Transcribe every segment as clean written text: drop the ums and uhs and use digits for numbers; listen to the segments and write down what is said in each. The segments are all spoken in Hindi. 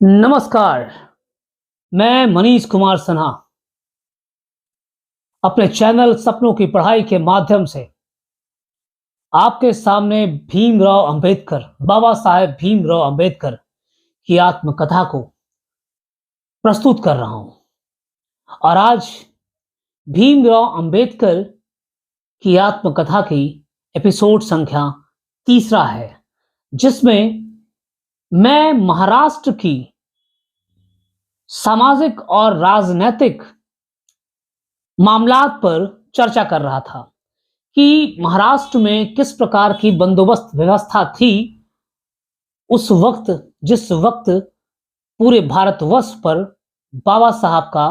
नमस्कार। मैं मनीष कुमार सिन्हा अपने चैनल सपनों की पढ़ाई के माध्यम से आपके सामने भीमराव अंबेडकर, बाबा साहेब भीमराव अंबेडकर की आत्मकथा को प्रस्तुत कर रहा हूं। और आज भीमराव अंबेडकर की आत्मकथा की एपिसोड संख्या तीसरा है, जिसमें मैं महाराष्ट्र की सामाजिक और राजनैतिक मामलात पर चर्चा कर रहा था कि महाराष्ट्र में किस प्रकार की बंदोबस्त व्यवस्था थी उस वक्त, जिस वक्त पूरे भारतवर्ष पर बाबा साहब का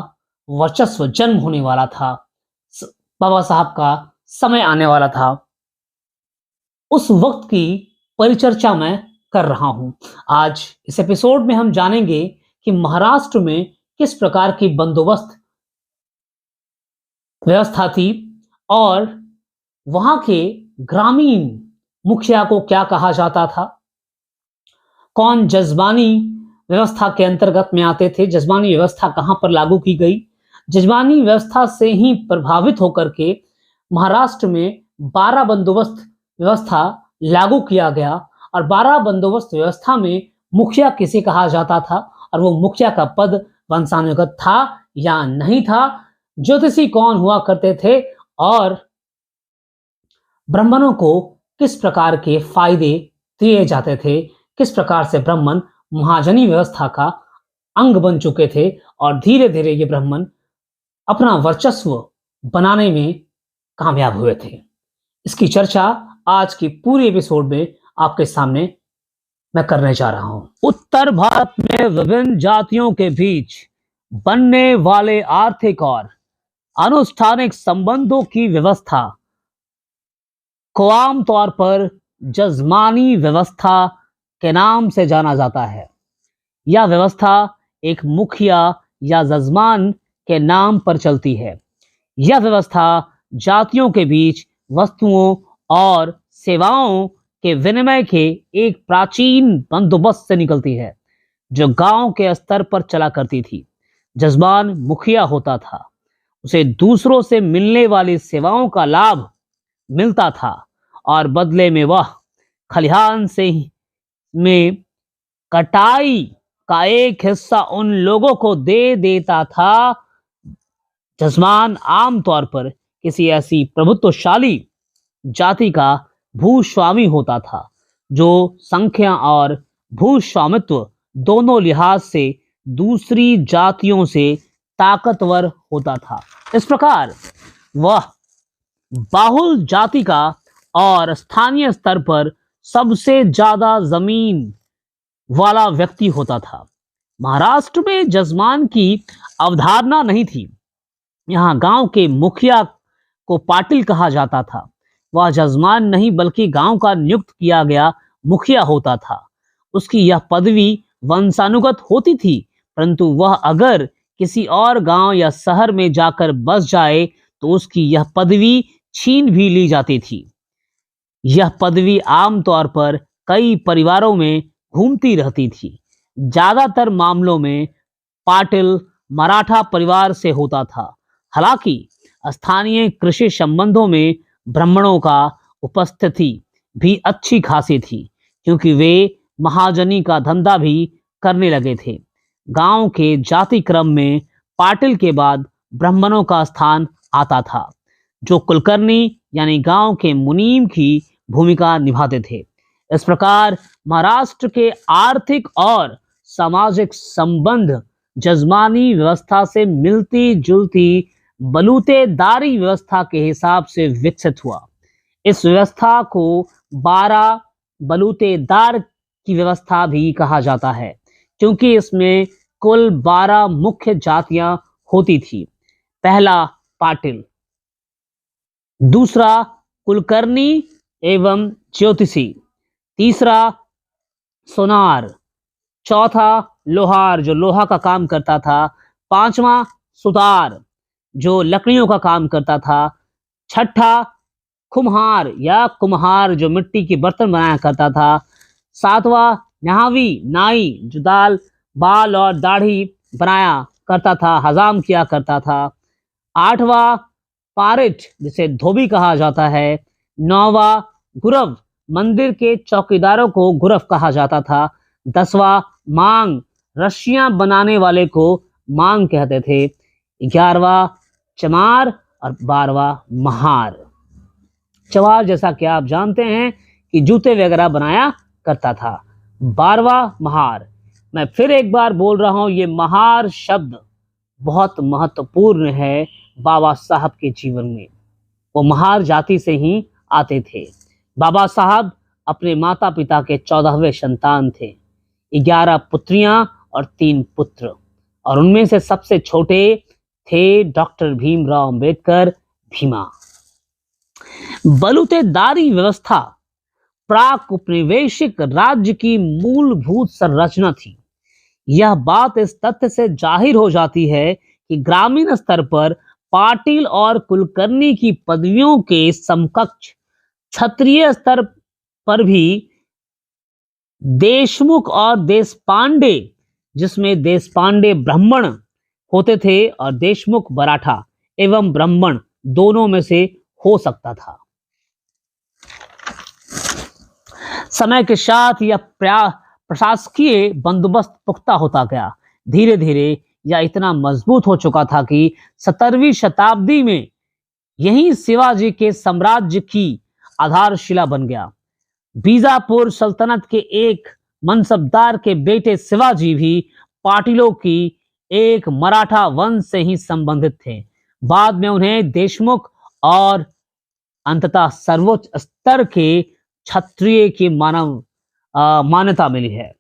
वर्चस्व जन्म होने वाला था, बाबा साहब का समय आने वाला था। उस वक्त की परिचर्चा मैं कर रहा हूं। आज इस एपिसोड में हम जानेंगे कि महाराष्ट्र में किस प्रकार की बंदोबस्त व्यवस्था थी और वहां के ग्रामीण मुखिया को क्या कहा जाता था, कौन जजमानी व्यवस्था के अंतर्गत में आते थे, जजमानी व्यवस्था कहां पर लागू की गई। जजमानी व्यवस्था से ही प्रभावित होकर के महाराष्ट्र में 12 बंदोबस्त व्यवस्था लागू किया गया और 12 बंदोबस्त व्यवस्था में मुखिया किसे कहा जाता था और वो मुखिया का पद वंशानुगत था या नहीं था, ज्योतिषी कौन हुआ करते थे और ब्राह्मणों को किस प्रकार के फायदे दिए जाते थे, किस प्रकार से ब्राह्मण महाजनी व्यवस्था का अंग बन चुके थे और धीरे धीरे ये ब्राह्मण अपना वर्चस्व बनाने में कामयाब हुए थे। इसकी चर्चा आज की पूरी एपिसोड में आपके सामने मैं करने जा रहा हूं। उत्तर भारत में विभिन्न जातियों के बीच बनने वाले आर्थिक और अनुष्ठानिक संबंधों की व्यवस्था को आमतौर पर जजमानी व्यवस्था के नाम से जाना जाता है। यह व्यवस्था एक मुखिया या जजमान के नाम पर चलती है। यह व्यवस्था जातियों के बीच वस्तुओं और सेवाओं के विनिमय के एक प्राचीन बंदोबस्त से निकलती है, जो गांव के स्तर पर चला करती थी। जजमान मुखिया होता था, उसे दूसरों से मिलने वाली सेवाओं का लाभ मिलता था और बदले में वह खलिहान से में कटाई का एक हिस्सा उन लोगों को दे देता था। जजमान आमतौर पर किसी ऐसी प्रभुत्वशाली जाति का भूस्वामी होता था जो संख्या और भूस्वामित्व दोनों लिहाज से दूसरी जातियों से ताकतवर होता था। इस प्रकार वह बाहुल जाति का और स्थानीय स्तर पर सबसे ज्यादा जमीन वाला व्यक्ति होता था। महाराष्ट्र में जजमान की अवधारणा नहीं थी। यहाँ गांव के मुखिया को पाटिल कहा जाता था। वह जजमान नहीं बल्कि गांव का नियुक्त किया गया मुखिया होता था। उसकी यह पदवी वंशानुगत होती थी, परंतु वह अगर किसी और गांव या शहर में जाकर बस जाए तो उसकी यह पदवी छीन भी ली जाती थी। यह पदवी आमतौर पर कई परिवारों में घूमती रहती थी। ज्यादातर मामलों में पाटिल मराठा परिवार से होता था। हालांकि स्थानीय कृषि संबंधों में ब्राह्मणों का उपस्थिति भी अच्छी खासी थी, क्योंकि वे महाजनी का धंधा भी करने लगे थे। गांव के जाति क्रम में पाटिल के बाद ब्राह्मणों का स्थान आता था, जो कुलकर्णी यानी गांव के मुनीम की भूमिका निभाते थे। इस प्रकार महाराष्ट्र के आर्थिक और सामाजिक संबंध जजमानी व्यवस्था से मिलती जुलती बलूतेदारी व्यवस्था के हिसाब से विकसित हुआ। इस व्यवस्था को 12 बलूतेदार की व्यवस्था भी कहा जाता है, क्योंकि इसमें कुल 12 मुख्य जातियां होती थी। पहला पाटिल, दूसरा कुलकर्णी एवं ज्योतिषी, तीसरा सोनार, चौथा लोहार जो लोहा का काम करता था, पांचवा सुतार जो लकड़ियों का काम करता था, छठा कुम्हार या कुम्हार जो मिट्टी के बर्तन बनाया करता था, सातवां न्हावी नाई जो दाल बाल और दाढ़ी बनाया करता था, हजाम किया करता था। 8वां पारिट जिसे धोबी कहा जाता है। 9वां गुरव, मंदिर के चौकीदारों को गुरव कहा जाता था। 10वां मांग, रस्सियां बनाने वाले को मांग कहते थे। 11वां चमार और 12वां महार। चमार जैसा कि आप जानते हैं कि जूते वगैरह बनाया करता था। 12वां महार। मैं फिर एक बार बोल रहा हूं, ये महार शब्द बहुत महत्वपूर्ण है बाबा साहब के जीवन में। वो महार जाति से ही आते थे। बाबा साहब अपने माता पिता के 14वें संतान थे। 11 पुत्रियां और 3 पुत्र, और उनमें से सबसे छोटे थे डॉक्टर भीमराव अंबेडकर, भीमा। बलूतेदारी व्यवस्था प्राक उपनिवेशिक राज्य की मूलभूत संरचना थी। यह बात इस तथ्य से जाहिर हो जाती है कि ग्रामीण स्तर पर पाटिल और कुलकर्णी की पदवियों के समकक्ष क्षत्रिय स्तर पर भी देशमुख और देशपांडे, जिसमें देशपांडे ब्राह्मण होते थे और देशमुख मराठा एवं ब्राह्मण दोनों में से हो सकता था। समय के साथ यह प्रशासकीय बंदोबस्त पुख्ता होता गया। धीरे धीरे यह इतना मजबूत हो चुका था कि 17वीं शताब्दी में यही शिवाजी के साम्राज्य की आधारशिला बन गया। बीजापुर सल्तनत के एक मनसबदार के बेटे शिवाजी भी पाटिलों की एक मराठा वंश से ही संबंधित थे। बाद में उन्हें देशमुख और अंततः सर्वोच्च स्तर के क्षत्रिय की मान्यता मिली है।